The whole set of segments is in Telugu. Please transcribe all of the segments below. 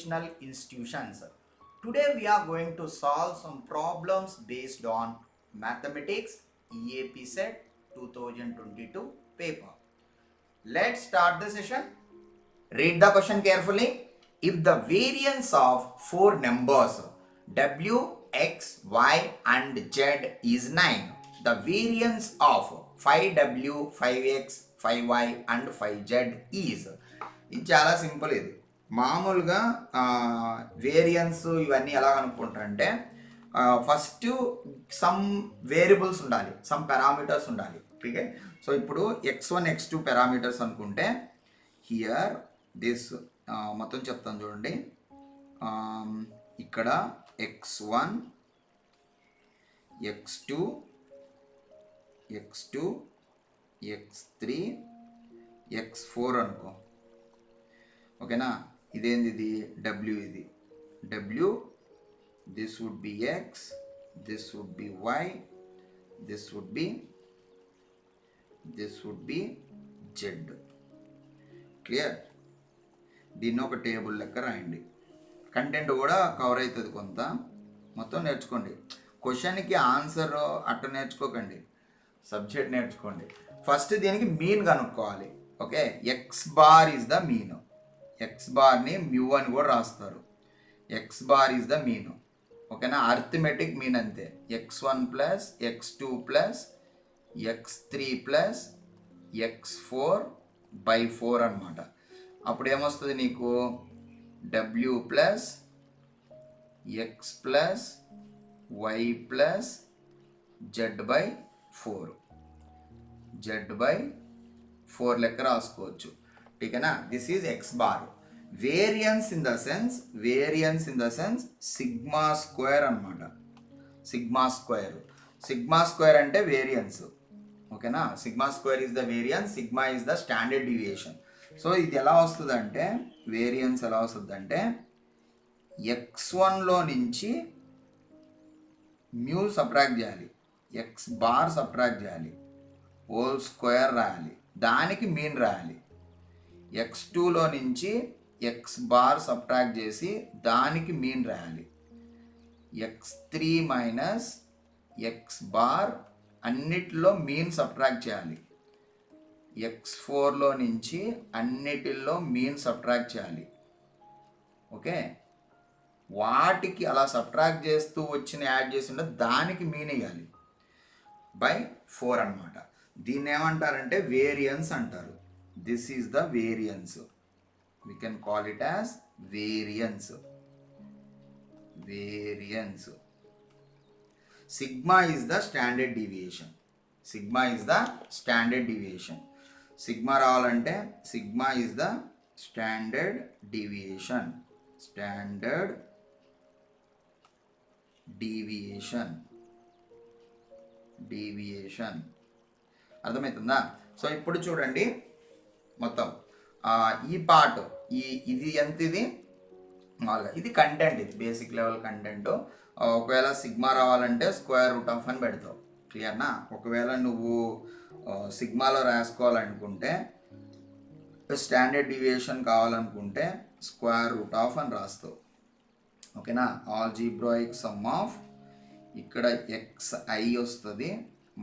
educational institutions. Today we are going to solve some problems based on mathematics EAP set 2022 paper. Let's start the session. Read the question carefully. If the variance of four numbers w, x, y and z is 9, the variance of 5w, 5x, 5y and 5z is, ఇది చాలా సింపుల్. ఇది మామూలుగా వేరియన్స్ ఇవన్నీ ఎలా కనుక్కుంటారంటే ఫస్ట్ సమ్ వేరియబుల్స్ ఉండాలి, సమ్ పారామీటర్స్ ఉండాలి. ఓకే, సో ఇప్పుడు x1 x2 పారామీటర్స్ అనుకుంటే హియర్ దిస్ మొత్తం చెప్తాను చూడండి. ఇక్కడ x1 x2 x2 x3 x4 అనుకో. ఓకేనా, ఇదేంది, ఇది w, ఇది w, this would be x, this would be y, this would be z. Clear? దీన్ని ఒక టేబుల్ లెక్క రాయండి. కంటెంట్ కూడా కవర్ అవుతుంది కొంత, మొత్తం నేర్చుకోండి. క్వశ్చన్కి ఆన్సర్ అట్ట నేర్చుకోకండి, సబ్జెక్ట్ నేర్చుకోండి. ఫస్ట్ దీనికి మీన్ కనుక్కోవాలి. Okay, X bar is the mean. X బార్ని మ్యూ అని కూడా రాస్తారు. X bar is the mean. ఓకేనా, అర్థమెటిక్ మీన్ అంతే. x1 plus x2 plus x3 plus x4/4 అనమాట. అప్పుడు ఏమొస్తుంది నీకు, w plus x plus y plus z/4 z/4 లెక్క రాసుకోవచ్చు. ఠీకేనా, this is X bar. Variance in the sense sigma square అనమాట. సిగ్మా స్క్వేర్ అంటే వేరియన్స్. ఓకేనా, sigma square is the variance, sigma is the standard deviation. So ఇది ఎలా వస్తుందంటే, వేరియన్స్ ఎలా వస్తుందంటే x1లో నుంచి మ్యూ సబ్ట్రాక్ట్ చేయాలి, ఎక్స్ బార్ సబ్ట్రాక్ట్ చేయాలి, హోల్ స్క్వేర్ రాయాలి, దానికి మీన్ రాయాలి. x2లో నుంచి ఎక్స్ బార్ సబ్ట్రాక్ట్ చేసి దానికి మీన్ రాయాలి. x3 మైనస్ ఎక్స్ బార్ అన్నిటిలో మీన్ సబ్ట్రాక్ట్ చేయాలి. x4లో నుంచి అన్నిటిల్లో మీన్ సబ్ట్రాక్ట్ చేయాలి. ఓకే, వాటికి అలా సబ్ట్రాక్ట్ చేస్తూ వచ్చిన యాడ్ చేసి ఉంటే దానికి మీన్ వేయాలి బై 4 అనమాట. దీన్ని ఏమంటారంటే వేరియన్స్ అంటారు. This is the variance. we can call it as variance. Sigma is the standard deviation. Sigma రావాలంటే sigma is the standard deviation. అర్థమవుతుందా? సో ఇప్పుడు చూడండి మొత్తం ఈ పార్ట్, ఇది ఎంత, ఇది మామూలుగా ఇది కంటెంట్, ఇది బేసిక్ లెవెల్ కంటెంట్. ఒకవేళ సిగ్మా రావాలంటే స్క్వేర్ రూట్ ఆఫ్ అని పెడతావు. క్లియర్నా? ఒకవేళ నువ్వు సిగ్మాలో రాసుకోవాలనుకుంటే, స్టాండర్డ్ డీవియేషన్ కావాలనుకుంటే స్క్వేర్ రూట్ ఆఫ్ అని రాస్తావు. ఓకేనా, ఆల్జీబ్రాయిక్ సమ్ ఆఫ్ ఇక్కడ xi వస్తుంది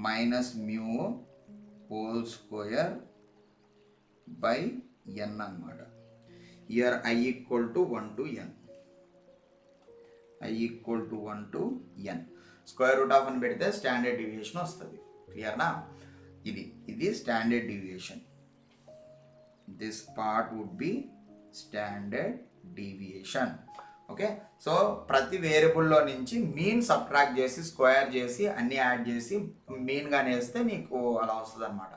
minus mu whole square by n అనమాట. Here i equal to 1 to n. Square root of అని పెడితే స్టాండర్డ్ డీవియేషన్ వస్తుంది. క్లియర్నా? ఇది standard deviation. This part would be standard deviation. Okay, so ప్రతి వేరియబుల్లో నుంచి మీన్ సబ్ట్రాక్ట్ చేసి స్క్వేర్ చేసి అన్నీ యాడ్ చేసి మీన్గా వేస్తే నీకు అలా వస్తుంది అనమాట.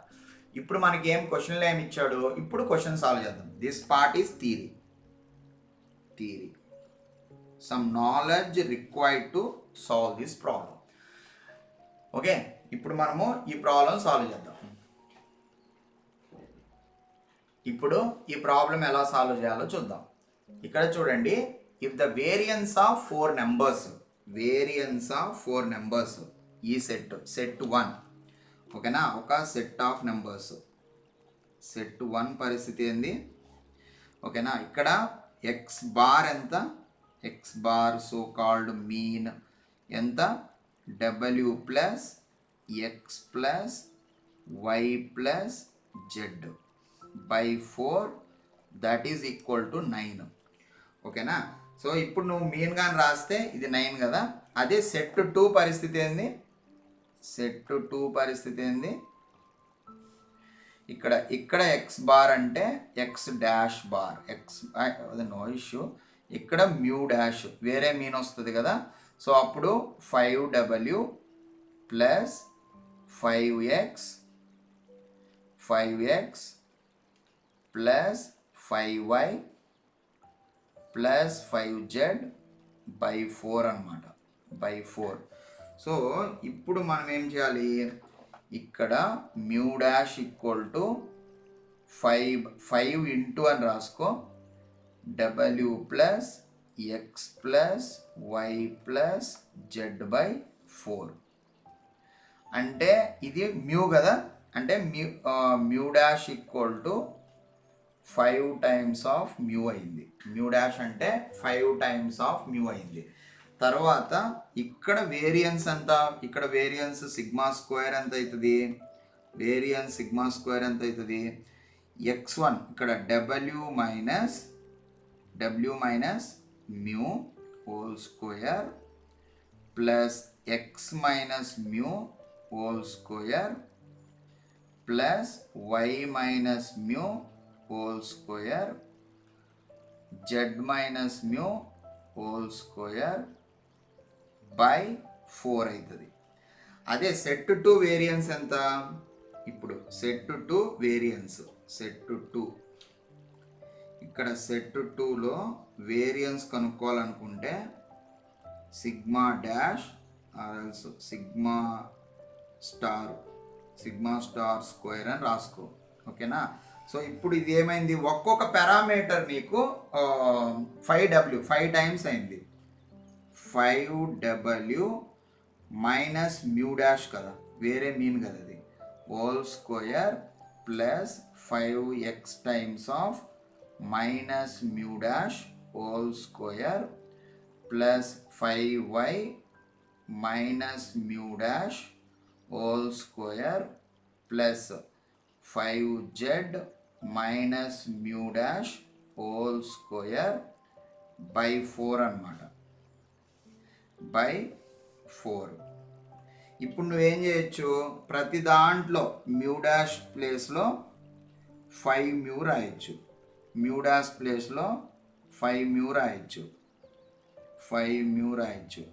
ఇప్పుడు మనకి ఏం క్వశ్చన్లో ఏమి ఇచ్చాడు, ఇప్పుడు క్వశ్చన్ సాల్వ్ చేద్దాం. This part is theory. Some knowledge required to solve this problem. Okay, ఇప్పుడు మనము ఈ ప్రాబ్లం సాల్వ్ చేద్దాం. ఇప్పుడు ఈ ప్రాబ్లం ఎలా సాల్వ్ చేయాలో చూద్దాం. ఇక్కడ చూడండి, if the variance of four numbers ఈ సెట్ 1. ఓకేనా, ఒక సెట్ ఆఫ్ నెంబర్స్, సెట్ 1 పరిస్థితి ఏంది? ఓకేనా, ఇక్కడ ఎక్స్ బార్ ఎంత, X bar so called mean ఎంత, W plus X plus Y plus Z by 4 that is equal to 9. ఓకేనా. సో ఇప్పుడు నువ్వు మీన్ కానీ రాస్తే ఇది 9 కదా. అదే సెట్ 2 పరిస్థితి ఏంది, సెట్ 2 పరిస్థితి ఏంది, ఇక్కడ ఎక్స్ బార్ అంటే X dash bar, X no issue, ఇక్కడ మ్యూ డాష్ వేరే మీన్ వస్తుంది కదా. సో అప్పుడు 5w plus 5x plus 5y plus 5z by 4 అనమాట, బై 4. సో ఇప్పుడు మనం ఏం చేయాలి, ఇక్కడ mu dash equal to 5 into అని రాసుకో, W plus X plus Y plus Z by 4. అంటే ఇది మ్యూ కదా, అంటే mu dash equal to 5 times of mu అయింది. మ్యూ డాష్ అంటే 5 టైమ్స్ ఆఫ్ మ్యూ అయింది. తర్వాత ఇక్కడ వేరియన్స్ ఎంత, ఇక్కడ వేరియన్స్ సిగ్మా స్క్వేర్ ఎంత అవుతుంది, వేరియన్స్ సిగ్మా స్క్వేర్ ఎంత అవుతుంది, x1 ఇక్కడ W minus mu whole square plus X minus mu whole square plus Y minus mu whole square Z minus mu whole square by 4 అవుతుంది. అదే సెట్ 2 వేరియన్స్ ఎంత, ఇప్పుడు సెట్ 2 వేరియన్స్, సెట్ 2 ఇక్కడ సెట్ 2లో వేరియన్స్ కనుక్కోవాలనుకుంటే sigma dash also sigma star square అని రాసుకో. ఓకేనా. సో ఇప్పుడు ఇది ఏమైంది, ఒక్కొక్క పారామీటర్ నీకు 5 టైమ్స్ అయింది. 5w మైనస్ మ్యూ డాష్ కదా, వేరే మీన్ కదా అది, whole square plus 5x times of minus mu dash whole square plus 5y minus mu dash whole square plus 5z minus mu dash whole square by 4 అన్నమాట, బై 4. ఇప్పుడు నువ్వేం చేయొచ్చు, ప్రతి దాంట్లో మ్యూ డాష్ ప్లేస్లో 5 మ్యూ రాయొచ్చు, మ్యూ డాష్ ప్లేస్లో 5 మ్యూ రాయొచ్చు, 5 మ్యూ రాయొచ్చు.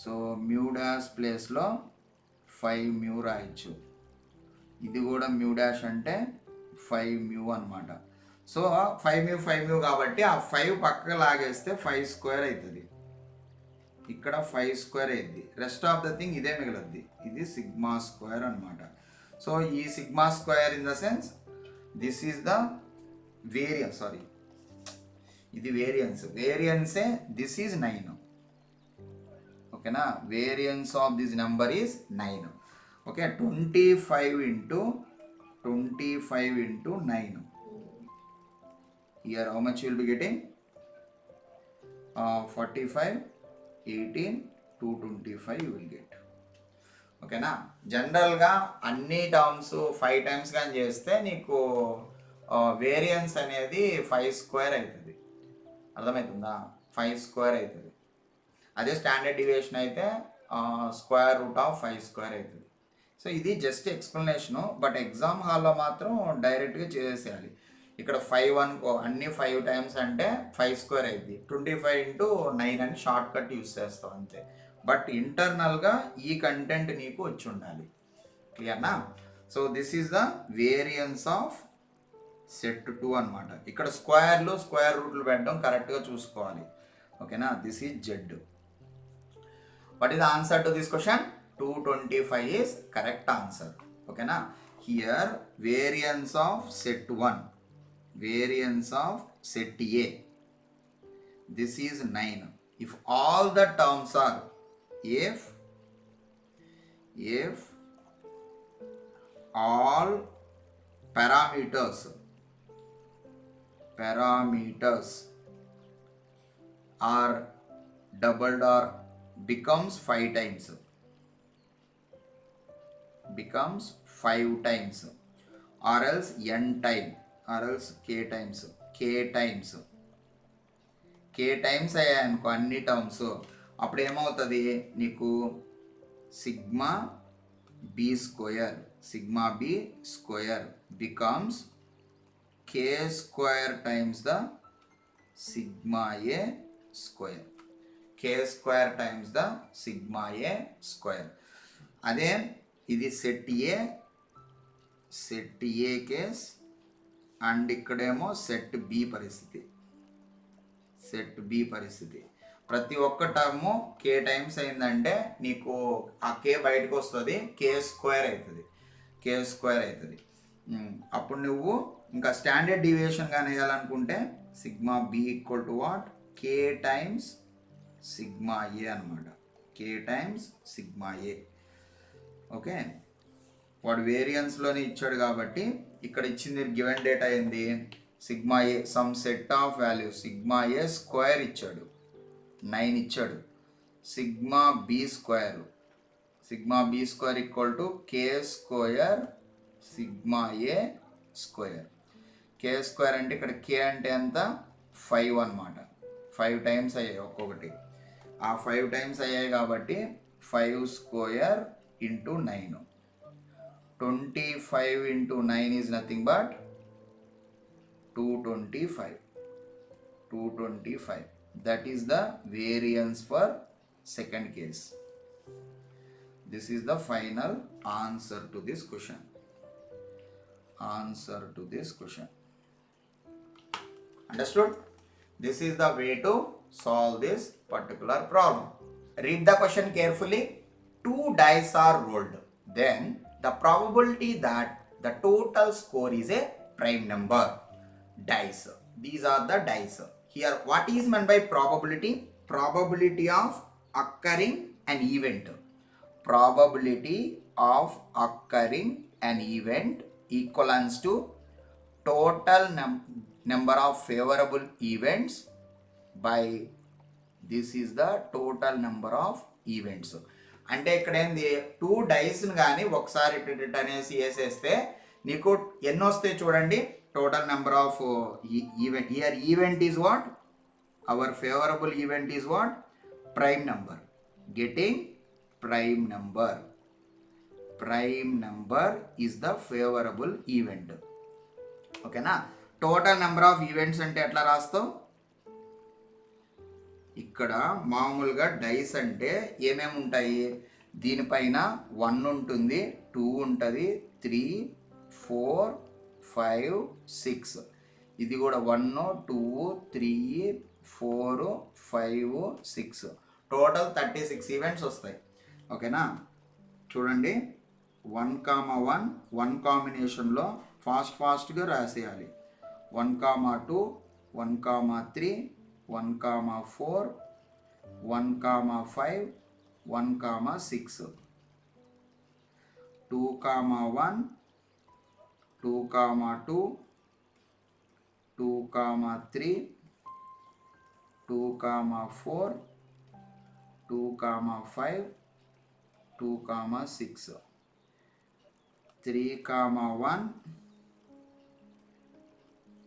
సో మ్యూ డాష్ ప్లేస్లో 5 మ్యూ రాయొచ్చు, ఇది కూడా మ్యూ డాష్ అంటే 5 మ్యూ అనమాట. సో 5 మ్యూ కాబట్టి ఆ 5 పక్కకు లాగేస్తే 5 స్క్వేర్ అవుతుంది, ఇక్కడ 5 స్క్వేర్ అయింది. రెస్ట్ ఆఫ్ ద థింగ్ ఇదే మిగలద్ది, ఇది సిగ్మా స్క్వేర్ అనమాట. సో ఈ sigma square in the sense this is the variance, sorry ఇది వేరియన్సే దిస్ ఈజ్ 9. ఓకేనా, variance of this number is 9. Okay, 25 into 9. Here how much you will be getting? 45, 18, 225 you will get. ఓకేనా. జనరల్గా అన్ని టర్మ్స్ 5 టైమ్స్ కానీ చేస్తే నీకు వేరియన్స్ అనేది 5 స్క్వేర్ అవుతుంది. అర్థమవుతుందా, 5 స్క్వేర్ అవుతుంది. అదే స్టాండర్డ్ డివియేషన్ అయితే స్క్వేర్ రూట్ ఆఫ్ 5 స్క్వేర్ అవుతుంది. సో ఇది జస్ట్ ఎక్స్ప్లెనేషను, బట్ ఎగ్జామ్ హాల్లో మాత్రం డైరెక్ట్గా చేసేయాలి. ఇక్కడ 5 అన్ని 5 టైమ్స్ అంటే 5 స్క్వేర్ అయింది, 25 ఇంటూ 9 అని షార్ట్ కట్ యూస్ చేస్తాం అంతే. బట్ ఇంటర్నల్గా ఈ కంటెంట్ నీకు వచ్చి ఉండాలి. క్లియర్నా. So this is the variance of set 2 అనమాట. ఇక్కడ స్క్వేర్ రూట్లు పెట్టడం కరెక్ట్గా చూసుకోవాలి. ఓకేనా, this is Z. What is the answer to this question? 225 is correct answer. Okay na. Here variance of set 1, variance of set A, this is 9. If all the terms are, if all parameters or doubled or becomes 5 times, becomes 5 times, or else n time, or else k times, k times అయ్యాయి అనుకో అన్ని టర్మ్స్, అప్పుడు ఏమవుతుంది నీకు sigma B square becomes K square times the sigma A square, K square times the sigma A square. అదే ఇది సెట్ ఏ కేస్, అండ్ ఇక్కడేమో సెట్ బి పరిస్థితి. ప్రతి ఒక్క టర్ము కే టైమ్స్ అయిందంటే నీకు ఆ కే బయటకు వస్తుంది, కే స్క్వేర్ అవుతుంది. అప్పుడు నువ్వు ఇంకా స్టాండర్డ్ డీవియేషన్ కానీ వేయాలనుకుంటే sigma B equal to what, K times sigma A అనమాట, K times sigma A. Okay, వాడు వేరియన్స్లోనే ఇచ్చాడు కాబట్టి ఇక్కడ ఇచ్చింది గివెన్ డేటా ఏంది, sigma A some set of values, sigma A square ఇచ్చాడు 9 ఇచ్చాడు, sigma B square equal to K square sigma A square. K square అంటే ఇక్కడ కే అంటే ఎంత 5 అనమాట, 5 టైమ్స్ అయ్యాయి ఒక్కొక్కటి, ఆ 5 టైమ్స్ అయ్యాయి కాబట్టి 5 square into 9, 25 into 9 is nothing but 225. That is the variance for second case. This is the final answer to this question. Understood? This is the way to solve this particular problem. Read the question carefully. 2 dice are rolled. Then the probability that the total score is a prime number. Dice. These are the dice. Here, what is meant by probability? Probability of occurring an event. Probability of occurring an event equals to total number of favorable events by this is the total number of events. అంటే ఇక్కడ ఏంది 2 డైస్ని కానీ ఒకసారి అనేసి వేసేస్తే నీకు ఎన్ని వస్తాయి చూడండి, total number of event. Here event is what? Our favorable event is what? Prime number. Getting prime number. Prime number is the favorable event. Okay na? Total number of events అంటే ఎట్లా రాస్తావు, ఇక్కడ మామూలుగా డైస్ అంటే ఏమేమి ఉంటాయి, దీనిపైన 1 ఉంటుంది, 2 ఉంటుంది, 3, 4, 5, 6, ఇది కూడా 1, 2, 3, 4, 5, 6, టోటల్ 36 ఈవెంట్స్ వస్తాయి. ఓకేనా, చూడండి 1, కాంబినేషన్లో ఫాస్ట్గా రాసేయాలి. 1, 2, 1, 3, 1, 4, 1, 5, 1, 6, 2, 1, 2, 2, 2, 3, 2, 4, 2, 5, 2, 6, 3, 1,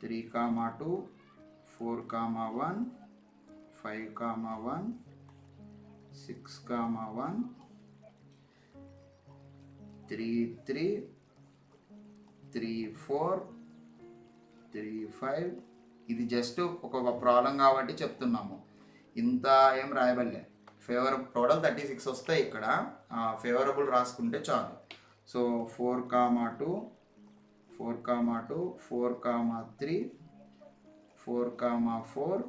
3, 2, 4, 1, 5, 1, 6, 1, 3, 4, 3, 5. ఇది జస్ట్ ఒక ప్రాబ్లం కాబట్టి చెప్తున్నాము, ఇంత ఏం రాయబడలే. టోటల్ 36 వస్తాయి, ఇక్కడ ఫేవరబుల్ రాసుకుంటే చాలు. సో 4, 2, 4, 2, 4, 3, 4, 4,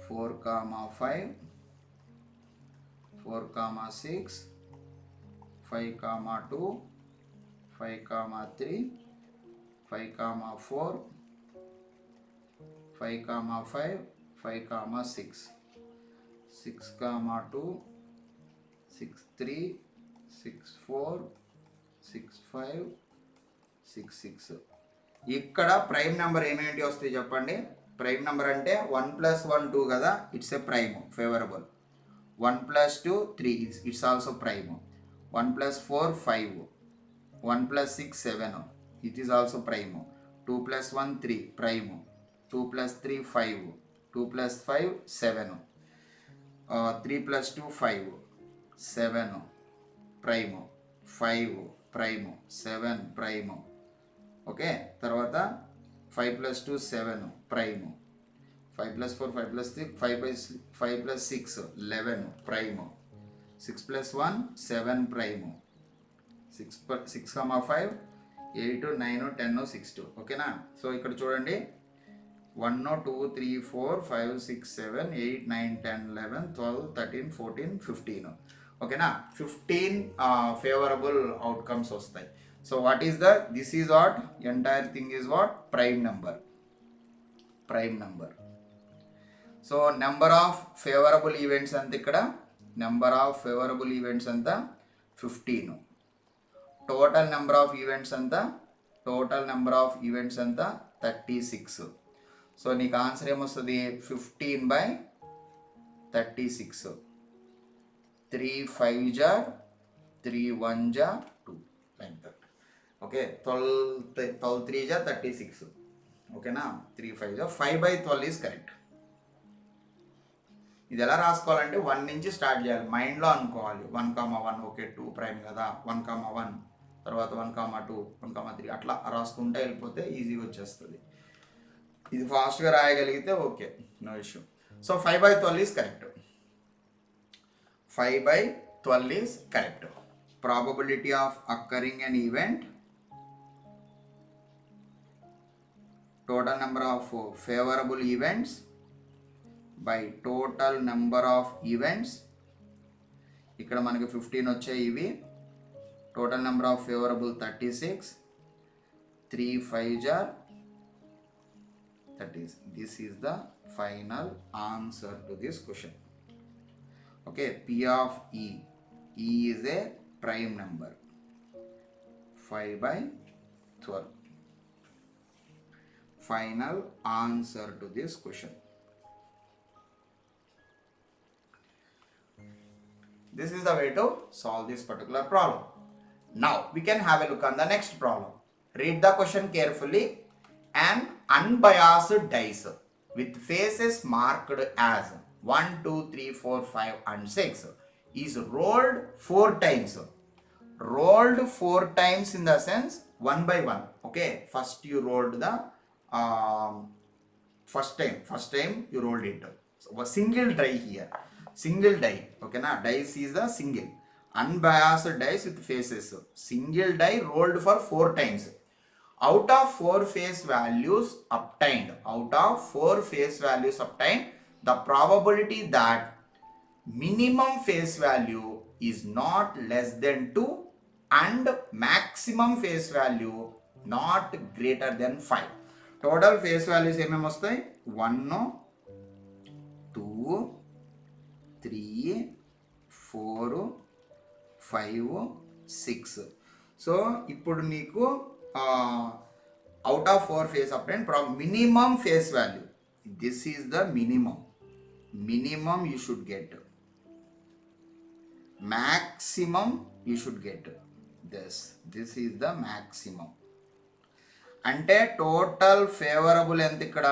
4, 5, 4, 6, 5, 2, 5, 3, 5, 4, 5, 5, 5, 6, 6, 2, 6, 3, 6, 4, 6, 5, 6, 6. ఇక్కడ ప్రైమ్ నెంబర్ ఏమేంటి వస్తాయి చెప్పండి. ప్రైమ్ నెంబర్ అంటే 1 + 1 2 కదా, it's a prime favourable. 1 + 2 3, it's also prime. 1 + 4 5, 1 + 6 7, it is also prime. 2 + 1 3, prime. 2 + 3 5, 2 + 5 7, 3 + 2 5, 7 prime, 5 prime, 7 prime. Okay, తర్వాత 5 + 2 7 ప్రైమ్, 5 + 4 5 + 3 5 + 6 11 ప్రైమ్, 6 + 1 7 ప్రైమ్, 6 5 8 9 10 6 ఓకేనా. సో ఇక్కడ చూడండి 1 2 3 4 5 6 7 8 9 10 11 12 13 14 15 ఓకేనా. 15 ఫేవరబుల్ అవుట్కమ్స్ వస్తాయి. So what is this is what entire thing is what prime number. So number of favourable events అంత ఇక్కడ, నెంబర్ ఆఫ్ ఫేవరబుల్ ఈవెంట్స్ అంతా 15. టోటల్ నెంబర్ ఆఫ్ ఈవెంట్స్ అంతా 36. సో నీకు ఆన్సర్ ఏమొస్తుంది 15/36. 3 5 jar 3 1 jar 2 like that. Okay, 12 3 jar 36 ఓకేనా. 3 5 jar 5/12 ఈజ్ కరెక్ట్. ఇది ఎలా రాసుకోవాలంటే 1 నుంచి స్టార్ట్ చేయాలి, మైండ్లో అనుకోవాలి. 1, 1 ఓకే 2 ప్రైమ్ కదా, 1, 1 తర్వాత 1, 2 1, 3 అట్లా రాసుకుంటే వెళ్ళిపోతే ఈజీగా వచ్చేస్తుంది. ఇది ఫాస్ట్గా రాయగలిగితే okay, no issue. So 5/12 is correct. 5/12 is correct. Probability of occurring an event, total number of favourable events by total number of events. ఇక్కడ మనకి 15 వచ్చాయి ఇవి. Total number of favourable 36. 3 5 jar 30. This is the final answer to this question. Okay, P of E. E is a prime number. 5/12. Final answer to this question. This is the way to solve this particular problem. Now we can have a look on the next problem. Read the question carefully. An unbiased dice with faces marked as 1 2 3 4 5 and 6 is rolled 4 times. Rolled 4 times in the sense 1 by 1. Okay, first you rolled the first time you rolled it. So a single die here, single die. Okay na, dice is the single. Unbiased dice with faces, single die rolled for 4 times. Out of 4 face values obtained, the probability that minimum face value is not less than 2 and maximum face value not greater than 5. Total face values ఏమేమి వస్తాయి 1 2 3 4 5 6. సో ఇప్పుడు నీకు out of 4 face obtained minimum face value, this is the minimum you should get, maximum you should get this is the maximum. అంటే టోటల్ ఫేవరబుల్ ఎంత ఇక్కడ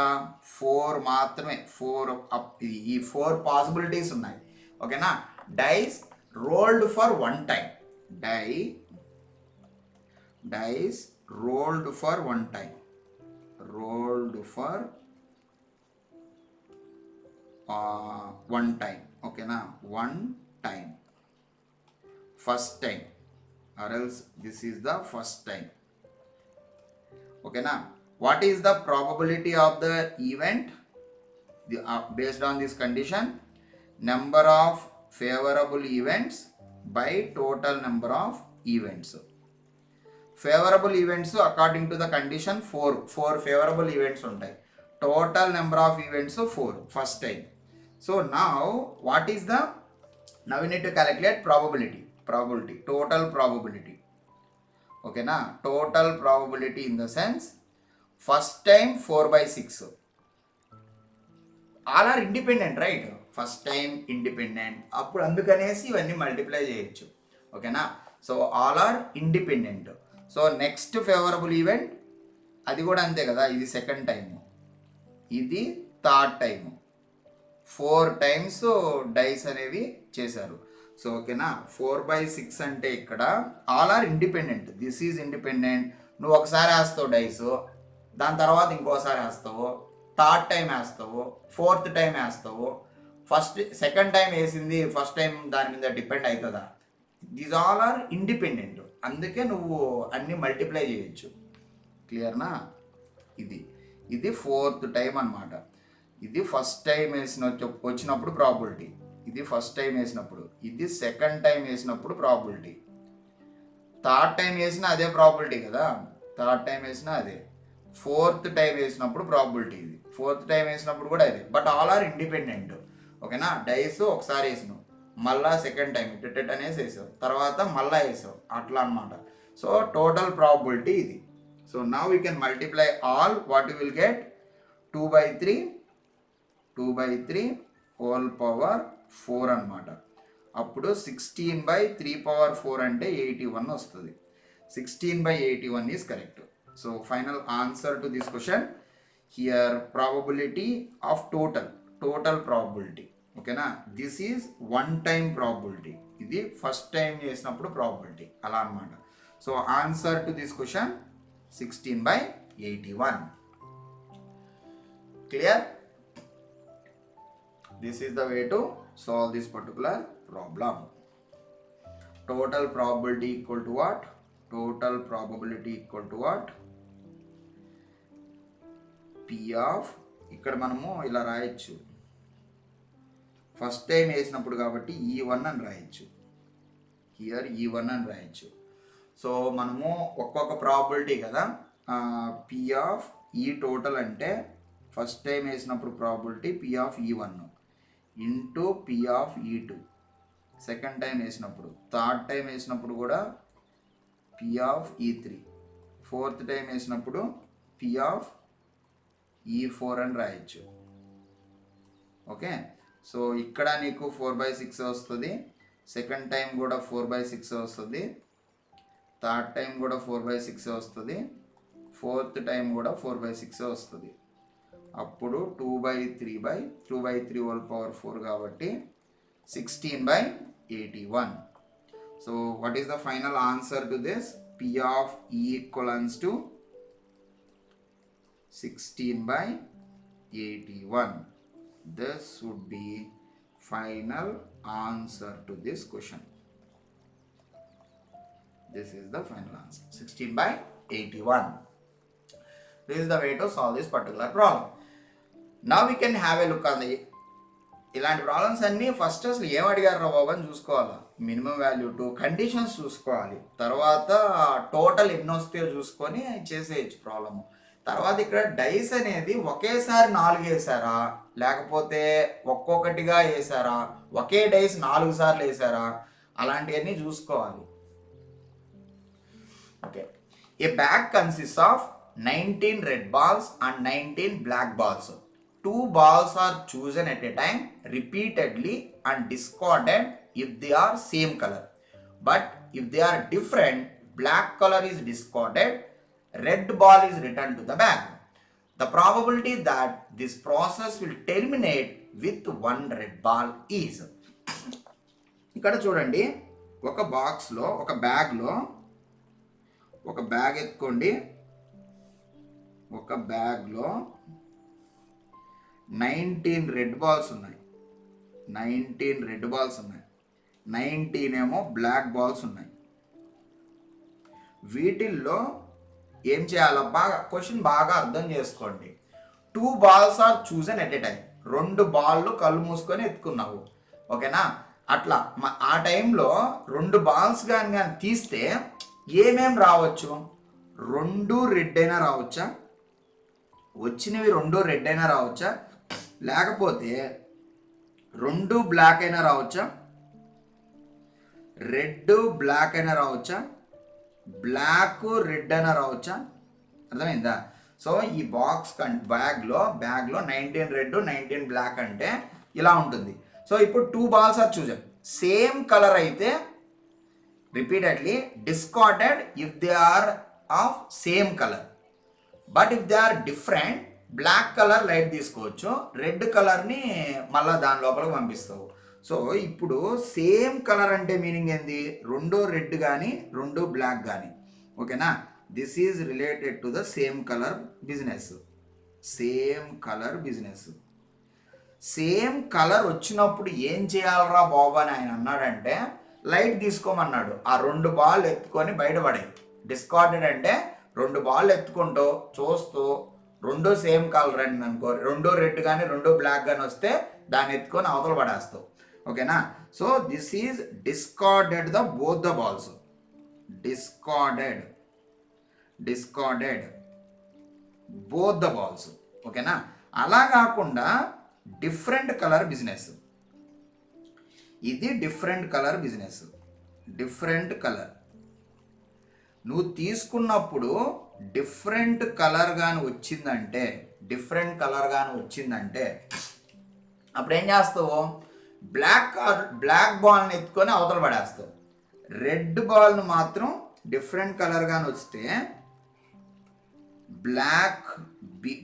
4 మాత్రమే, 4 ఈ 4 పాసిబిలిటీస్ ఉన్నాయి ఓకేనా. Dice rolled for 1 time, dice rolled for 1 time, okay na, 1 time, first time, or else this is the first time. Okay na, what is the probability of the event? Based on this condition, number of favorable events by total number of events. Favorable events according to the condition 4 favorable events ఉంటాయి. Total number of events 4 first time. So now what is the, now we need to calculate probability, total probability. Okay na, total probability in the sense first time 4/6, all are independent right, first time independent, అప్పుడు అందుకనేసి ఇవన్నీ మల్టిప్లై చేయొచ్చు. ఓకేనా, so all are independent. So next favourable event అది కూడా అంతే కదా, ఇది సెకండ్ టైము, ఇది థర్డ్ టైము, 4 టైమ్స్ డైస్ అనేవి చేశారు. సో ఓకేనా, 4/6 అంటే ఇక్కడ all are independent, this is independent. నువ్వు ఒకసారి వేస్తావు డైస్, దాని తర్వాత ఇంకోసారి వేస్తావు, థర్డ్ టైం వేస్తావు, ఫోర్త్ టైం వేస్తావు. సెకండ్ టైం వేసింది ఫస్ట్ టైం దాని మీద డిపెండ్ అవుతుందా? దీస్ ఆల్ ఆర్ ఇండిపెండెంట్, అందుకే నువ్వు అన్ని మల్టిప్లై చేయొచ్చు. క్లియర్నా? ఇది ఫోర్త్ టైం అనమాట. ఇది ఫస్ట్ టైం వచ్చినప్పుడు ప్రాబిలిటీ, ఇది ఫస్ట్ టైం వేసినప్పుడు, ఇది సెకండ్ టైం వేసినప్పుడు ప్రాబిలిటీ, థర్డ్ టైం వేసినా అదే ప్రాబిలిటీ కదా, థర్డ్ టైం వేసినా అదే, ఫోర్త్ టైం వేసినప్పుడు ప్రాబిలిటీ, ఇది ఫోర్త్ టైం వేసినప్పుడు కూడా అదే. But all are independent. ఓకేనా, డైస్ ఒకసారి వేసినావు, మళ్ళా సెకండ్ టైం ఇట్ అనేసి వేసావు, తర్వాత మళ్ళా వేసావు, అట్లా అనమాట. సో టోటల్ ప్రాబిలిటీ ఇది. So now we can multiply all, what you will get 2/3 whole power 4 అనమాట. అప్పుడు 16/3/4 అంటే 81 వస్తుంది. 16/81 is correct. So final answer to this question here, probability of total probability. ఓకేనా, this is one time probability, ఇది ఫస్ట్ టైం చేసినప్పుడు ప్రాబిలిటీ, అలా అనమాట. So answer to this question 16/81. Clear? This is the way to solve this particular problem. Total probability equal to what? Total probability equal to what? P of, ఇక్కడ మనము ఇలా రాయొచ్చు, ఫస్ట్ టైం వేసినప్పుడు కాబట్టి E1 అని రాయొచ్చు, హియర్ E1 అని రాయొచ్చు. సో మనము ఒక్కొక్క ప్రాబిలిటీ కదా, P of E టోటల్ అంటే ఫస్ట్ టైం వేసినప్పుడు probability P of E1 into P of E2, second time వేసినప్పుడు, థర్డ్ టైం వేసినప్పుడు కూడా P of E3, fourth time వేసినప్పుడు P of E4 అని రాయొచ్చు. ఓకే, సో ఇక్కడ నీకు 4/6 వస్తుంది, సెకండ్ టైం కూడా 4/6 వస్తుంది, థర్డ్ టైం కూడా 4/6 వస్తుంది, ఫోర్త్ టైం కూడా 4/6 వస్తుంది. అప్పుడు 2/3 హోల్ పవర్ 4 కాబట్టి 16/81. So what is the final answer to this? P of E equals to 16/81. This would be final answer to this question. This is the final answer, 16/81. This is the way to solve this particular problem. Now we can have a look on the ఇలాంటి ప్రాబ్లమ్స్ అన్నీ ఫస్ట్ అసలు ఏం అడిగారు రా బాబు అని చూసుకోవాలి, మినిమం వాల్యూ టు కండిషన్స్ చూసుకోవాలి, తర్వాత టోటల్ ఎన్ని వస్తాయో చూసుకొని చేసేయచ్చు ప్రాబ్లము. తర్వాత ఇక్కడ డైస్ అనేది ఒకేసారి 4 వేసారా, లేకపోతే ఒక్కొక్కటిగా వేసారా, ఒకే డైస్ 4 సార్లు వేసారా, అలాంటివన్నీ చూసుకోవాలి. Okay, A bag consist of 19 red balls and 19 black balls. 2 balls are chosen at a time repeatedly and discarded if they are same color. But if they are different, black color is discarded, red ball is returned to the bag. The probability that this process will terminate with 1 red ball is. ఇక్కడ చూడండి, ఒక బాక్స్లో, ఒక బ్యాగ్లో, ఒక బ్యాగ్ ఎత్తుకోండి, ఒక బ్యాగ్లో 19 రెడ్ బాల్స్ ఉన్నాయి, 19 రెడ్ బాల్స్ ఉన్నాయి, 19 ఏమో బ్లాక్ బాల్స్ ఉన్నాయి. వీటిల్లో ఏం చేయాలో క్వశ్చన్ బాగా అర్థం చేసుకోండి. 2 balls are chosen at a time, 2 బాళ్ళు కళ్ళు మూసుకొని ఎత్తుకున్నావు. ఓకేనా, అట్లా ఆ టైంలో 2 balls కానీ తీస్తే ఏమేం రావచ్చు? 2 రెడ్ అయినా రావచ్చా, వచ్చినవి 2 రెడ్ అయినా రావచ్చా, లేకపోతే 2 బ్లాక్ అయినా రావచ్చా, రెడ్ బ్లాక్ అయినా రావచ్చా, బ్లాక్ రెడ్ అయినా రావచ్చా? అర్థమైందా? సో ఈ బాక్స్ బ్యాగ్లో 19 రెడ్ 19 బ్లాక్ అంటే ఇలా ఉంటుంది. సో ఇప్పుడు 2 balls ఆర్ చూసాం, సేమ్ కలర్ అయితే repeatedly discarded if they are of same colour. But if they are different, black colour light తీసుకోవచ్చు, రెడ్ కలర్ని మళ్ళీ దాని లోపలికి పంపిస్తావు. సో ఇప్పుడు సేమ్ కలర్ అంటే మీనింగ్ ఏంది? రెండు రెడ్ కానీ రెండు బ్లాక్ కానీ. ఓకేనా? This is related to the same colour business. Same colour business. Same colour వచ్చినప్పుడు ఏం చేయాలరా బాబు అని ఆయన అన్నాడంటే లైట్ తీసుకోమన్నాడు. ఆ 2 బాల్ ఎత్తుకొని బయటపడాయి. డిస్కార్డెడ్ అంటే 2 బాల్ ఎత్తుకుంటూ చూస్తూ రెండు సేమ్ కలర్ అండి అనుకో, 2 రెడ్ కానీ 2 బ్లాక్ కానీ వస్తే దాన్ని ఎత్తుకొని అవతల పడేస్తావు. ఓకేనా? So this is discarded the both the balls. Discarded both the balls. ఓకేనా? అలా కాకుండా డిఫరెంట్ కలర్ బిజినెస్. ఇది different colour business. Different colour నువ్వు తీసుకున్నప్పుడు డిఫరెంట్ కలర్ కానీ వచ్చిందంటే అప్పుడు ఏం చేస్తావు? బ్లాక్ బాల్ని ఎత్తుకొని అవతల పడేస్తావు. రెడ్ బాల్ను మాత్రం డిఫరెంట్ కలర్ కానీ వస్తే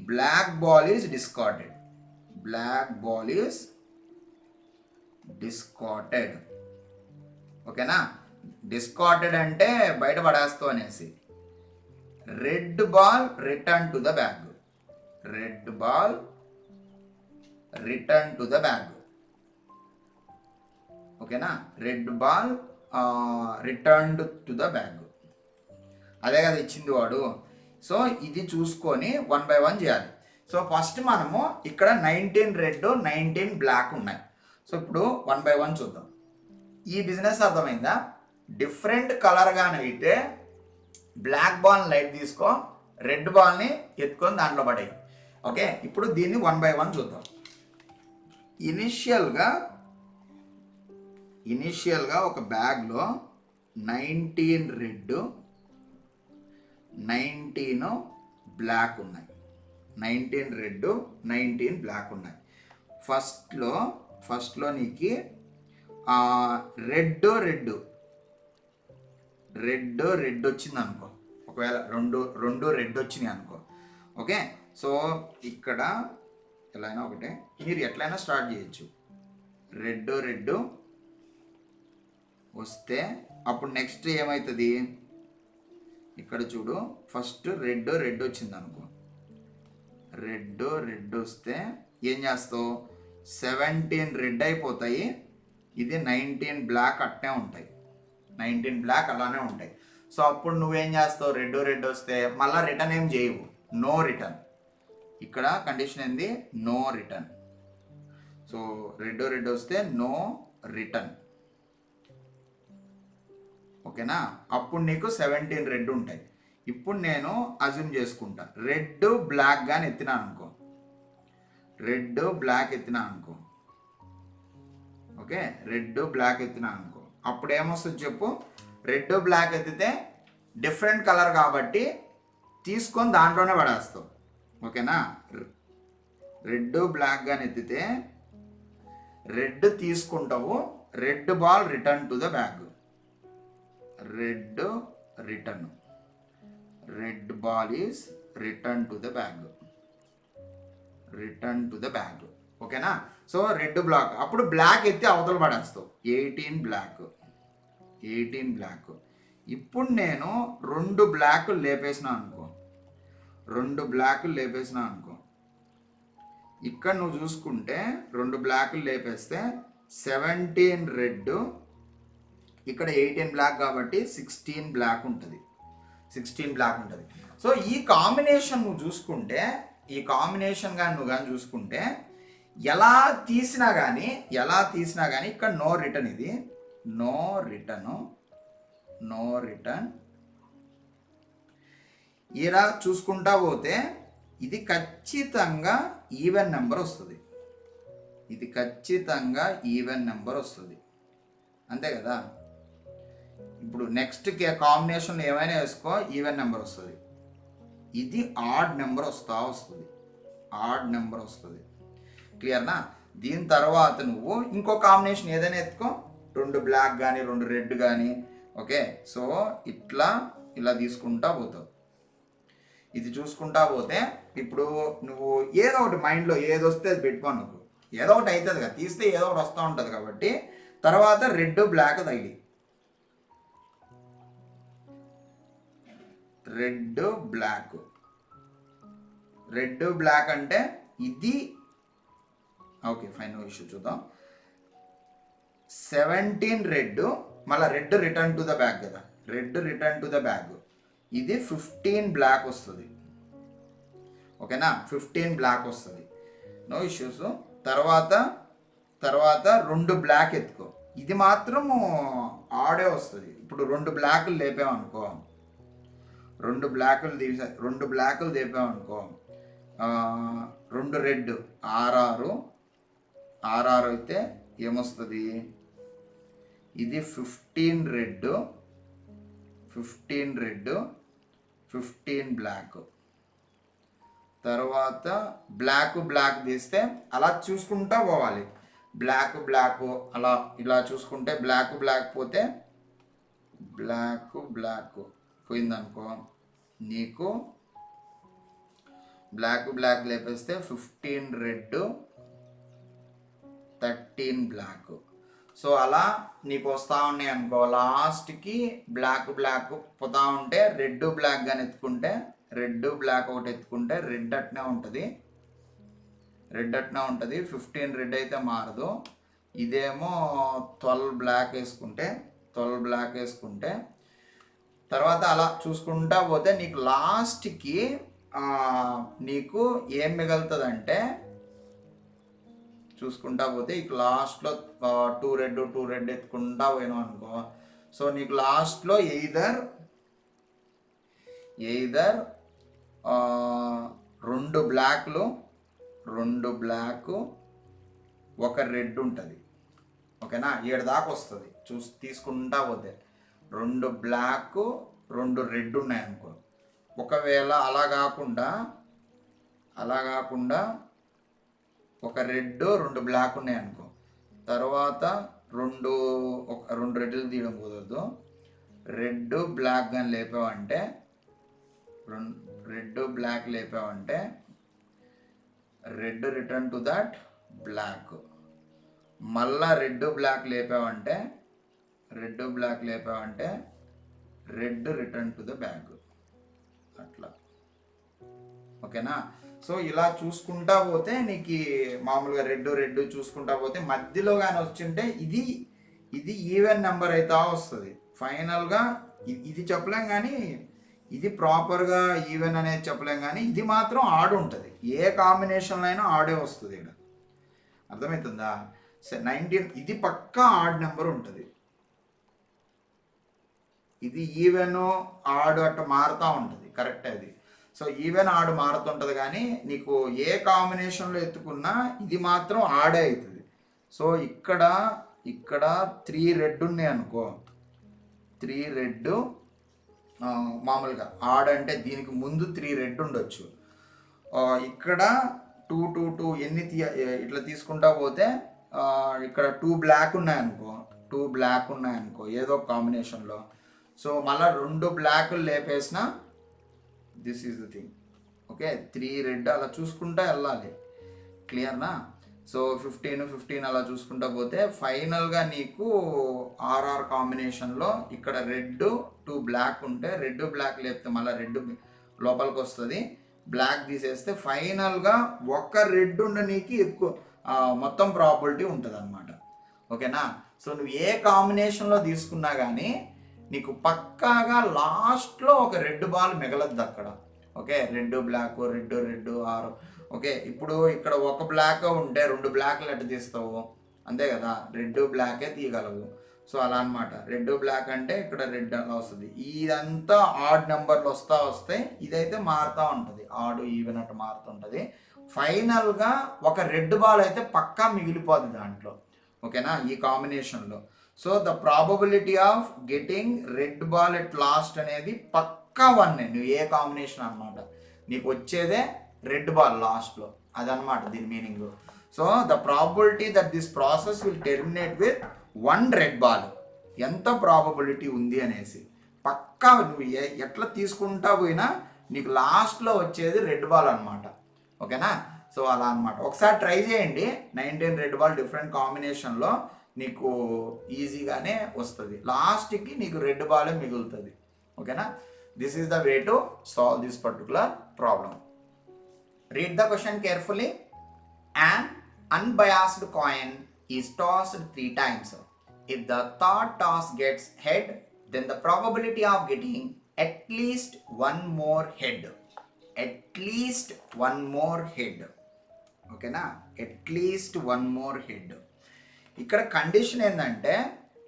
black ball is discarded. Black ball is discarded. ఓకేనా? డిస్కార్డెడ్ అంటే బయట పడేస్తావు అనేసి. Red ball return to the bag. Red ball return to the bag. ఓకేనా? Red ball returned to the bag. అదే కదా ఇచ్చింది వాడు. సో ఇది చూసుకొని 1 by 1 చేయాలి. సో ఫస్ట్ మనము ఇక్కడ 19 రెడ్ 19 బ్లాక్ ఉన్నాయి. సో ఇప్పుడు 1 by 1 చూద్దాం. ఈ బిజినెస్ అర్థమైందా? డిఫరెంట్ కలర్ కానీ అయితే బ్లాక్ బాల్ లైట్ తీసుకో, రెడ్ బాల్ని ఎత్తుకొని దాంట్లో పడేయి. ఓకే, ఇప్పుడు దీన్ని 1 by 1 చూద్దాం. ఇనిషియల్గా ఒక బ్యాగ్లో 19 రెడ్ 19 బ్లాక్ ఉన్నాయి. 19 రెడ్ 19 బ్లాక్ ఉన్నాయి. ఫస్ట్లో నీకు రెడ్ వచ్చింది అనుకో. ఒకవేళ రెండు రెడ్ వచ్చినాయి అనుకో. ఓకే, సో ఇక్కడ ఎలా అయినా ఒకటే, మీరు ఎట్లయినా స్టార్ట్ చేయొచ్చు. రెడ్ వస్తే అప్పుడు నెక్స్ట్ ఏమవుతుంది? ఇక్కడ చూడు, ఫస్ట్ రెడ్ వచ్చింది అనుకో. రెడ్ వస్తే ఏం చేస్తావు? 17 రెడ్ అయిపోతాయి. ఇది 19 బ్లాక్ అట్నే ఉంటాయి. 19 బ్లాక్ అలానే ఉంటాయి. సో అప్పుడు నువ్వేం చేస్తావు? రెడ్ వస్తే మళ్ళీ రిటర్న్ ఏం చేయవు. No return. ఇక్కడ కండిషన్ ఏంది? No return. సో రెడ్ వస్తే నో రిటర్న్. ఓకేనా? అప్పుడు నీకు 17 రెడ్ ఉంటాయి. ఇప్పుడు నేను అజ్యూమ్ చేసుకుంటా, రెడ్ బ్లాక్ కానీ ఎత్తినా అనుకో. రెడ్ బ్లాక్ ఎత్తినా అనుకో. ఓకే, రెడ్ బ్లాక్ ఎత్తినా అనుకో. అప్పుడు ఏమొస్తుంది చెప్పు? రెడ్ బ్లాక్ ఎత్తితే డిఫరెంట్ కలర్ కాబట్టి తీసుకొని దాంట్లోనే పడేస్తావు. ఓకేనా? రెడ్ బ్లాక్ కానీ ఎత్తితే రెడ్ తీసుకుంటావు. Red ball return to the bag. Red return. Red ball is return to the bag. Return to the bag. ఓకేనా? సో రెడ్ బ్లాక్, అప్పుడు బ్లాక్ ఎత్తి అవతల పడేస్తావు. 18 బ్లాక్. ఇప్పుడు నేను 2 బ్లాకులు లేపేసిన అనుకో. ఇక్కడ నువ్వు చూసుకుంటే 2 బ్లాకులు లేపేస్తే 17 రెడ్, ఇక్కడ 18 బ్లాక్ కాబట్టి 16 బ్లాక్ ఉంటుంది. సో ఈ కాంబినేషన్ నువ్వు చూసుకుంటే, నువ్వు కానీ చూసుకుంటే ఎలా తీసినా కానీ ఇక్కడ నో రిటర్న్. ఇది నో రిటర్న్. ఇలా చూసుకుంటా పోతే ఇది ఖచ్చితంగా ఈవెన్ నెంబర్ వస్తుంది. అంతే కదా? ఇప్పుడు నెక్స్ట్ కాంబినేషన్ ఏమైనా వేసుకో, ఈవెన్ నెంబర్ వస్తుంది. ఇది ఆడ్ నెంబర్ వస్తుంది, ఆడ్ నెంబర్ వస్తుంది. క్లియర్నా? దీని తర్వాత నువ్వు ఇంకో కాంబినేషన్ ఏదైనా ఎత్తుకో, 2 బ్లాక్ కానీ 2 రెడ్ కానీ. ఓకే, సో ఇలా తీసుకుంటా పోతావు. ఇది చూసుకుంటా పోతే ఇప్పుడు నువ్వు ఏదో ఒకటి మైండ్లో ఏది వస్తే అది పెట్టుకో, నువ్వు ఏదో ఒకటి అవుతుంది కదా, తీస్తే ఏదో ఒకటి వస్తూ ఉంటుంది. కాబట్టి తర్వాత రెడ్ బ్లాక్ తగిలి, రెడ్ బ్లాక్ అంటే ఇది. Okay fine, no issue. చూద్దాం. 17 రెడ్, మళ్ళీ red return to the back కదా, red return to the back. ఇది 15 బ్లాక్ వస్తుంది. ఓకేనా, 15 బ్లాక్ వస్తుంది, నో ఇష్యూస్. తర్వాత 2 బ్లాక్ ఎత్తుకో, ఇది మాత్రం ఆడే వస్తుంది. ఇప్పుడు 2 బ్లాకులు లేపామనుకో, 2 బ్లాకులు లేపామనుకో, 2 రెడ్ ఆర్ఆర్ అయితే ఏమొస్తుంది? ఇది 15 రెడ్, 15 బ్లాక్. తర్వాత బ్లాక్ తీస్తే అలా చూసుకుంటా పోవాలి. బ్లాక్ అలా ఇలా చూసుకుంటే బ్లాక్ పోతే బ్లాక్ పోయిందనుకో, నీకు బ్లాక్ లేపేస్తే 15 రెడ్, 13 బ్లాక్. సో అలా నీకు వస్తూ ఉన్నాయి అనుకో. లాస్ట్కి బ్లాక్ పోతా ఉంటే రెడ్ బ్లాక్ కానీ ఎత్తుకుంటే, రెడ్ బ్లాక్ ఒకటి ఎత్తుకుంటే రెడ్ అట్నే ఉంటుంది. 15 రెడ్ అయితే మారదు. ఇదేమో 12 బ్లాక్ వేసుకుంటే తర్వాత అలా చూసుకుంటా పోతే నీకు లాస్ట్కి నీకు ఏం మిగులుతుందంటే, చూసుకుంటా పోతే ఇక లాస్ట్లో 2 రెడ్ ఎత్తుకుంటా పోయినావు అనుకో. సో నీకు లాస్ట్లో ఎయిదర్ 2 బ్లాక్ 1 రెడ్ ఉంటుంది. ఓకేనా, 7 దాకా వస్తుంది తీసుకుంటా పోతే. 2 బ్లాక్ 2 రెడ్ ఉన్నాయనుకో. ఒకవేళ అలా కాకుండా 1 రెడ్ 2 బ్లాక్ ఉన్నాయనుకో, తర్వాత 2 రెడ్లు తీయడం కుదరదు. రెడ్ బ్లాక్ కానీ లేపావంటే, red return to that black. మళ్ళా రెడ్ బ్లాక్ లేపావంటే red return to the back. అట్లా. ఓకేనా, సో ఇలా చూసుకుంటా పోతే నీకు మామూలుగా రెడ్ చూసుకుంటా పోతే మధ్యలో కానీ వచ్చింటే ఇది ఈవెన్ నెంబర్ అయితే వస్తుంది. ఫైనల్గా ఇది చెప్పలేం కానీ, ఇది ప్రాపర్గా ఈవెన్ అనేది చెప్పలేం కానీ, ఇది మాత్రం ఆడు ఉంటుంది. ఏ కాంబినేషన్లో అయినా ఆడే వస్తుంది. ఇక్కడ అర్థమవుతుందా? 19 ఇది పక్కా ఆడ్ నెంబర్ ఉంటుంది. ఇది ఈవెన్ ఆడు అట్లా మారుతూ ఉంటుంది. కరెక్ట్ అది. సో ఈవెన్ ఆడు మారుతుంటుంది కానీ నీకు ఏ కాంబినేషన్లో ఎత్తుకున్నా ఇది మాత్రం ఆడే అవుతుంది. సో ఇక్కడ 3 రెడ్ ఉన్నాయి అనుకో, 3 రెడ్ మామూలుగా ఆడ్ అంటే దీనికి ముందు 3 రెడ్ ఉండొచ్చు. ఇక్కడ 2 ఎన్ని ఇట్లా తీసుకుంటా పోతే ఇక్కడ 2 బ్లాక్ ఉన్నాయనుకో ఏదో కాంబినేషన్లో. సో మళ్ళీ 2 బ్లాకులు లేపేసిన, this is the thing. Okay, 3 red అలా చూసుకుంటా వెళ్ళాలి. క్లియర్నా? సో 15 అలా చూసుకుంటా పోతే ఫైనల్గా నీకు ఆర్ఆర్ కాంబినేషన్లో ఇక్కడ రెడ్ 2 బ్లాక్ ఉంటే, రెడ్ బ్లాక్ లేపితే మళ్ళీ రెడ్ లోపలికి వస్తుంది. బ్లాక్ తీసేస్తే ఫైనల్గా 1 రెడ్ ఉండనీకి ఎక్కువ మొత్తం ప్రాబిలిటీ ఉంటుంది అనమాట. ఓకేనా? సో నువ్వు ఏ కాంబినేషన్లో తీసుకున్నా కానీ నీకు పక్కాగా లాస్ట్లో ఒక రెడ్ బాల్ మిగలద్దు అక్కడ. ఓకే, రెడ్ బ్లాక్ రెడ్ ఆరు. ఓకే, ఇప్పుడు ఇక్కడ 1 బ్లాక్ ఉంటే 2 బ్లాక్లు ఎట్లా తీస్తావు? అంతే కదా, రెడ్ బ్లాకే తీయగలవు. సో అలా అనమాట. రెడ్ బ్లాక్ అంటే ఇక్కడ రెడ్ అలా వస్తుంది. ఇదంతా ఆడ్ నెంబర్లు వస్తాయి. ఇదైతే మారుతూ ఉంటుంది, ఆడు ఈవెన్ అట్లా మారుతుంటుంది. ఫైనల్గా ఒక రెడ్ బాల్ అయితే పక్కా మిగిలిపోతుంది దాంట్లో. ఓకేనా, ఈ కాంబినేషన్లో. So the probability of getting red ball at last అనేది పక్కా 1. నువ్వు ఏ కాంబినేషన్ అనమాట. నీకు వచ్చేదే రెడ్ బాల్ లాస్ట్లో, అదనమాట దీని meaning. So the probability that this process will terminate with 1 red ball, ఎంత ప్రాబబిలిటీ ఉంది అనేసి పక్కా నువ్వు ఎట్లా తీసుకుంటా పోయినా నీకు లాస్ట్లో వచ్చేది రెడ్ బాల్ అనమాట. ఓకేనా? సో అలా అనమాట. ఒకసారి ట్రై చేయండి, 19 రెడ్ బాల్ డిఫరెంట్ కాంబినేషన్లో నీకు ఈజీగానే వస్తుంది. లాస్ట్కి నీకు రెడ్ బాలే మిగులుతుంది. ఓకేనా? This is the way to solve this particular problem. Read the question carefully. An unbiased coin is tossed 3 times. If the third toss gets head, then the probability of getting at least one more head. At least one more head. ఓకేనా? at least one more head. ఇక్కడ కండిషన్ ఏంటంటే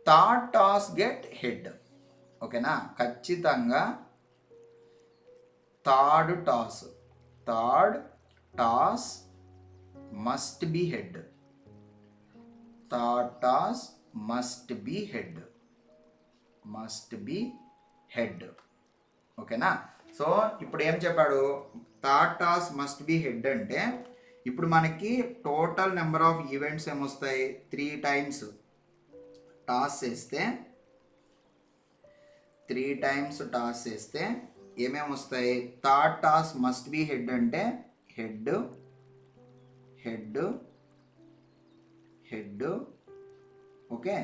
థర్డ్ టాస్ గెట్ హెడ్. ఓకేనా? ఖచ్చితంగా third toss must be head. Third toss must be head. ఓకేనా? సో ఇప్పుడు ఏం చెప్పాడు, third toss must be head అంటే ఇప్పుడు మనకి టోటల్ నెంబర్ ఆఫ్ ఈవెంట్స్ ఏమొస్తాయి, 3 టైమ్స్ టాస్ చేస్తే ఏమేమి వస్తాయి, third toss must be head అంటే హెడ్, ఓకే.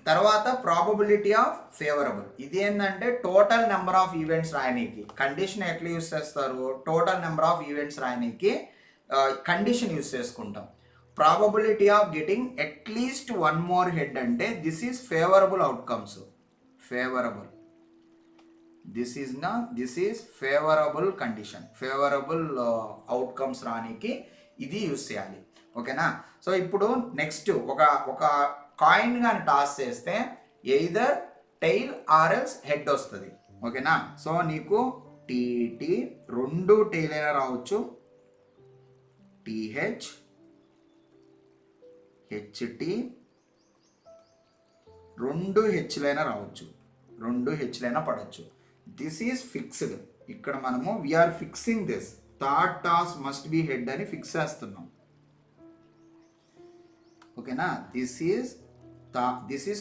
తర్వాత ప్రాబబిలిటీ ఆఫ్ ఫేవరబుల్. ఇది ఏంటంటే టోటల్ నెంబర్ ఆఫ్ ఈవెంట్స్ రాయనీకి కండిషన్ ఎట్లా యూస్ చేస్తారు, టోటల్ నెంబర్ ఆఫ్ ఈవెంట్స్ రాయనీకి కండిషన్ యూస్ చేసుకుంటాం. Probability of getting at least 1 more head అంటే this is favourable outcomes. This is favourable condition, favourable outcomes రానికి ఇది యూస్ చేయాలి. ఓకేనా? సో ఇప్పుడు నెక్స్ట్ ఒక కాయిన్ కానీ టాస్ చేస్తే either tail or else head వస్తుంది. ఓకేనా? సో నీకు టీటీ 2 టైల్ అయినా రావచ్చు, టీహెచ్ హెచ్టి 2 హెచ్లైనా రావచ్చు, 2 హెచ్లైనా పడవచ్చు. This is fixed. ఇక్కడ మనము we are fixing this third toss must be head అని ఫిక్స్ చేస్తున్నాం. ఓకేనా? This is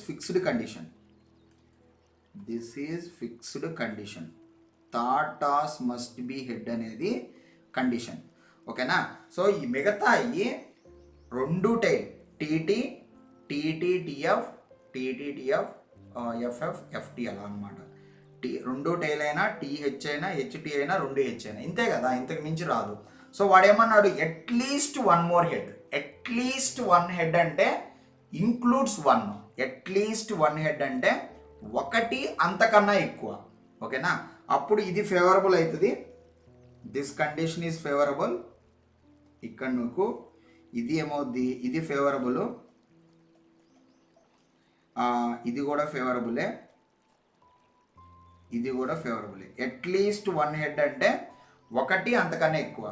fixed condition. Third toss must be head అనేది కండిషన్. ఓకేనా? సో ఈ మిగతా 2 tail TT TF FF FT అలా అనమాట. 2 టైల్ అయినా టీహెచ్ అయినా హెచ్టి అయినా 2 హెచ్ అయినా ఇంతే కదా, ఇంతకు మించి రాదు. సో వాడు ఏమన్నాడు, at least 1 more head. At least 1 head అంటే ఇంక్లూడ్స్ 1. అట్లీస్ట్ 1 హెడ్ అంటే 1 అంతకన్నా ఎక్కువ. ఓకేనా? అప్పుడు ఇది ఫేవరబుల్ అవుతుంది. This condition is favourable. ఇక్కడ నువ్వు ఇది ఏమవుద్ది, ఇది ఫేవరబుల్, ఇది కూడా ఫేవరబులే, అట్లీస్ట్ 1 హెడ్ అంటే 1 అంతకన్నా ఎక్కువ.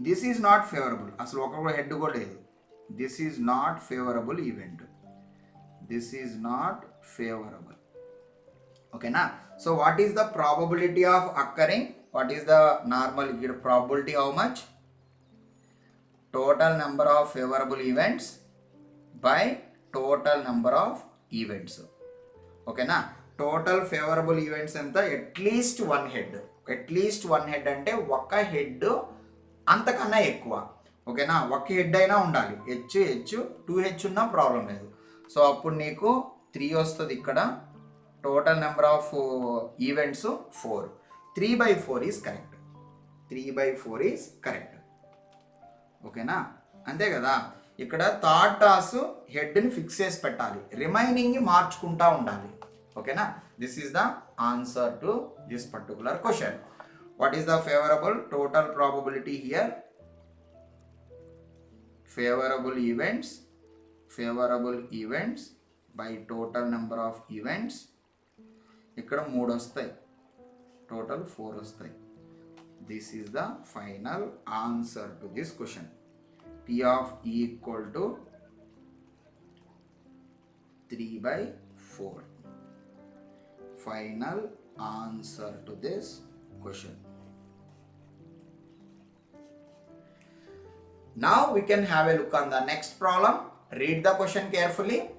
దిస్ ఈజ్ నాట్ ఫేవరబుల్, అసలు ఒక హెడ్ కూడా లేదు. This is not favourable event. ఓకేనా? So what is the probability of occurring, what is the normal probability, how much, total number of favourable events by total number of events. ఓకేనా? టోటల్ ఫేవరబుల్ ఈవెంట్స్ ఎంత, అట్లీస్ట్ 1 హెడ్. అట్లీస్ట్ 1 హెడ్ అంటే 1 హెడ్ అంతకన్నా ఎక్కువ. ఓకేనా? 1 హెడ్ అయినా ఉండాలి, హెచ్ 2 హెచ్ ఉన్నా ప్రాబ్లం లేదు. సో అప్పుడు నీకు 3 వస్తుంది. ఇక్కడ total number of events 4. 3/4 is correct. 3/4 is correct. ఓకేనా? అంతే కదా. ఇక్కడ థర్డ్ టాస్ హెడ్ని ఫిక్స్ చేసి పెట్టాలి, రిమైనింగ్ మార్చుకుంటా ఉండాలి. ఓకేనా? This is the answer to this particular question. What is the favourable total probability here? Favourable events by total number of events. ఇక్కడ 3 వస్తాయి, టోటల్ 4 వస్తాయి. This is the final answer to this question. P of E equal to 3/4. Final answer to this question. Now we can have a look on the next problem. Read the question carefully.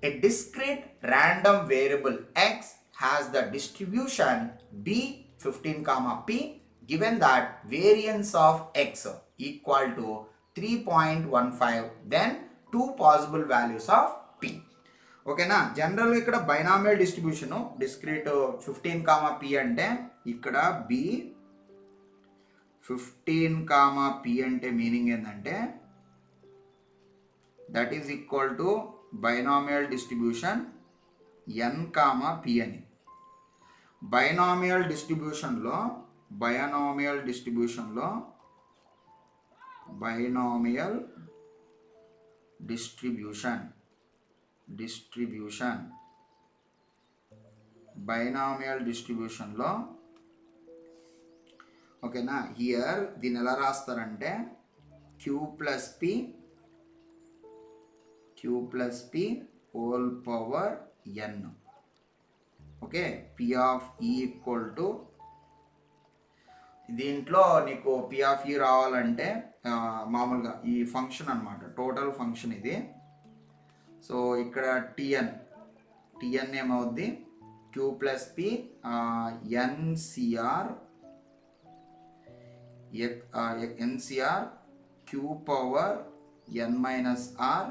A discrete random variable x has the distribution b 15 comma p given that variance of x equal to 3.15, then two possible values of p. ఓకేనా, జనరల్గా ఇక్కడ binomial distribution discrete 15 comma P అంటే ఇక్కడ బి 15 కామా పి అంటే మీనింగ్ ఏంటంటే that is equal to binomial distribution N comma P అని. బైనామియల్ డిస్ట్రిబ్యూషన్లో బైనామియల్ డిస్ట్రిబ్యూషన్లో ఓకేనా, హియర్ దీన్ని ఎలా రాస్తారంటే Q plus P whole power N. Okay, P of E equal to, దీంట్లో నీకు పి ఆఫ్ ఈ రావాలంటే మామూలుగా ఈ ఫంక్షన్ అనమాట, టోటల్ ఫంక్షన్ ఇది. సో ఇక్కడ టిఎన్ ఏమవుద్ది, Q plus P NCR Q power N minus R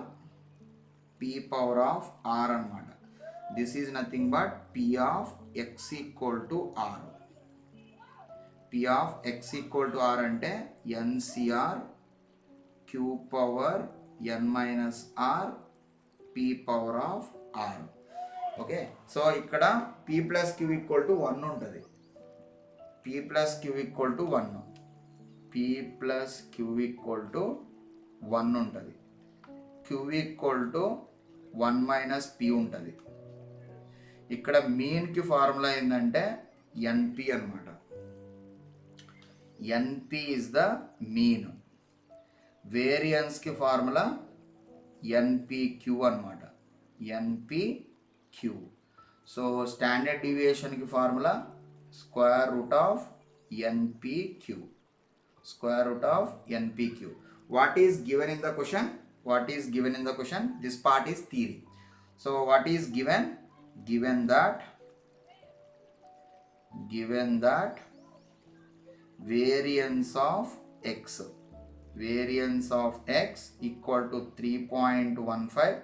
P power of R అనమాట. This is nothing but P of X equal to R. P of X equal to R అంటే NCR Q power N minus R P power of R. Okay, so ఇక్కడ P plus Q equal to 1 ఉంటుంది. P plus Q equal to 1 ఉంటుంది. Queue equal to 1 minus P ఉంటుంది. ఇక్కడ మీన్కి ఫార్ములా ఏంటంటే ఎన్పి అనమాట. NP is the mean. వేరియన్స్కి ఫార్ములా ఎన్పిక్యూ అనమాట, ఎన్పిక్యూ. సో స్టాండర్డ్ డీవియేషన్కి formula square root of NPQ. What is given in the question? This part is theory. So what is given? Given that variance of x equal to 3.15.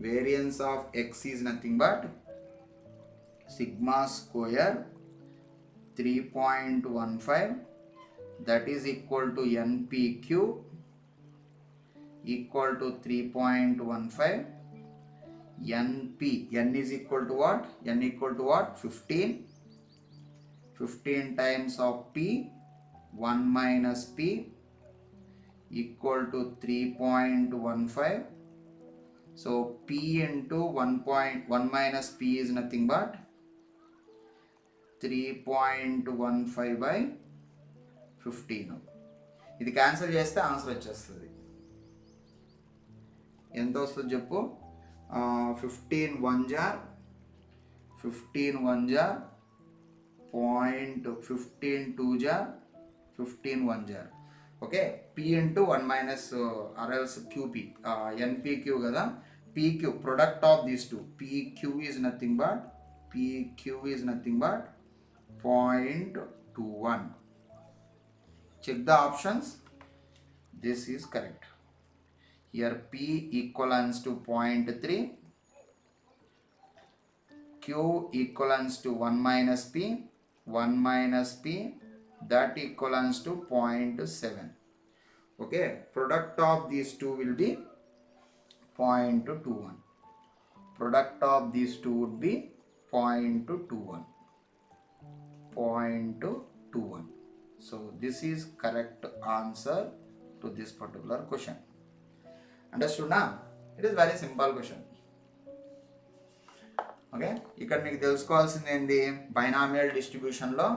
Variance of x is nothing but sigma square 3.15, that is equal to npq equal to 3.15. n is equal to what? 15 times of p 1 minus p equal to 3.15. So p into 1 minus p is nothing but 3.15 by 15. ఇది క్యాన్సిల్ చేస్తే ఆన్సర్ వచ్చేస్తుంది. ఎంత వస్తుంది చెప్పు? 15 1 jar 15 2 jar 15 1 jar. Okay, p into 1 minus or else qp, npq కదా, pq product of these two, pq is nothing but 0.21. Check the options. This is correct. Here p equals to 0.3, q equals to 1 minus p, that equals to 0.7. Okay, product of these two will be 0.21. Product of these two would be 0.21. So this is correct answer to this particular question. Understood now? It is very simple question. Okay, ఇక్కడ మీకు తెలుసుకోవాల్సింది ఏంటి, బైనామియల్ డిస్ట్రిబ్యూషన్లో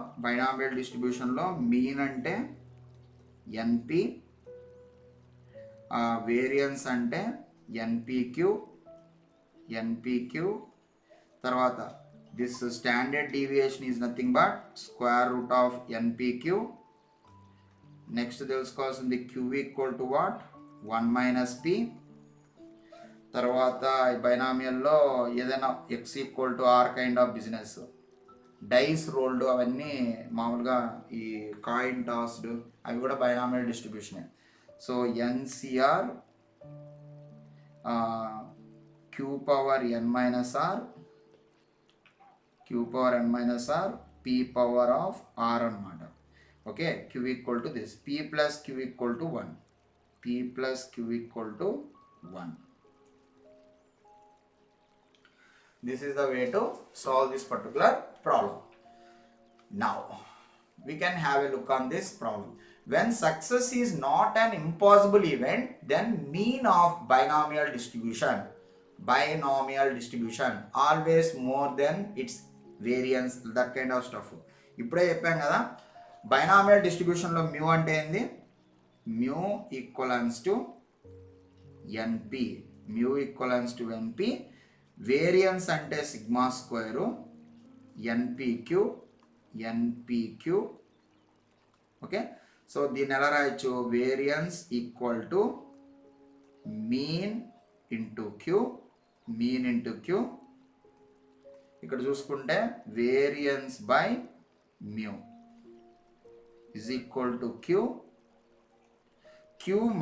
మీన్ అంటే ఎన్పి, వేరియన్స్ అంటే ఎన్పిక్యూ. తర్వాత this standard deviation is nothing but square root of NPQ. Next తెలుసుకోవాల్సింది q equal to what 1 minus P. తర్వాత బైనామియల్లో ఏదైనా x ఈక్వల్ to R kind of business, dice rolled అవన్నీ మామూలుగా ఈ కాయిన్ టాస్డ్ అవి కూడా బైనామియల్ డిస్ట్రిబ్యూషనే. So NCR Q power N minus R P power of R అనమాట. Okay, Q equal to this P plus Q equal to 1, P plus Q equal to 1. This is the way to solve this particular problem. Now we can have a look on this problem. When success is not an impossible event, then mean of binomial distribution always more than its variance, that kind of stuff. ఇప్పుడే చెప్పాం కదా బైనామియల్ డిస్ట్రిబ్యూషన్లో మ్యూ అంటే ఏంది, mu equals to NP, variance అంటే sigma square NPQ. Okay, so దీన్ని ఎలా రాయొచ్చు, variance equal to mean into Q. ఇక్కడ చూసుకుంటే variance by mu is equal to q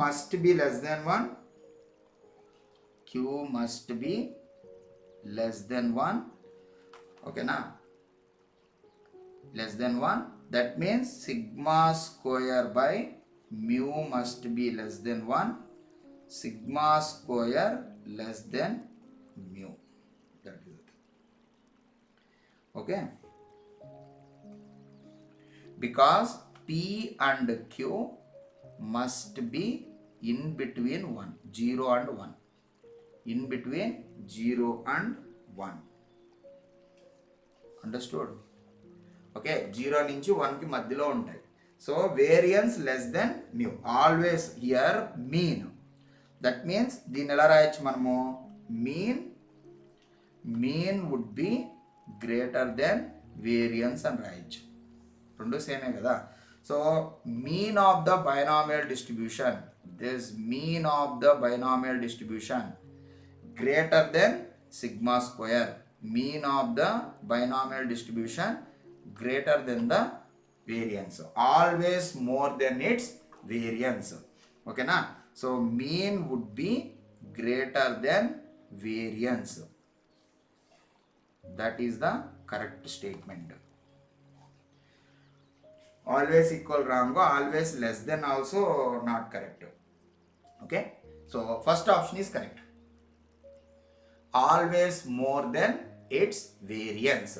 must be less than 1, okay na, less than 1. That means sigma square by mu must be less than 1, sigma square less than mu, that is it. Okay, because p and q must be in between 1, 0 and 1, in between 0 and 1. Understood? Okay, 0 నుంచి 1కి మధ్యలో ఉంటాయి. So variance less than mu, always here mean. That means దీన్ని ఎలా రాయొచ్చు మనము, mean would be greater than variance అని రాయొచ్చు. రెండు సేమే కదా. So mean of the binomial distribution, this mean of the binomial distribution greater than sigma square, mean of the binomial distribution greater than the variance, always more than its variance. Okay na, so mean would be greater than variance, that is the correct statement. Always equal wrong, always less than also not correct. Okay, so first option is correct, always more than its variance.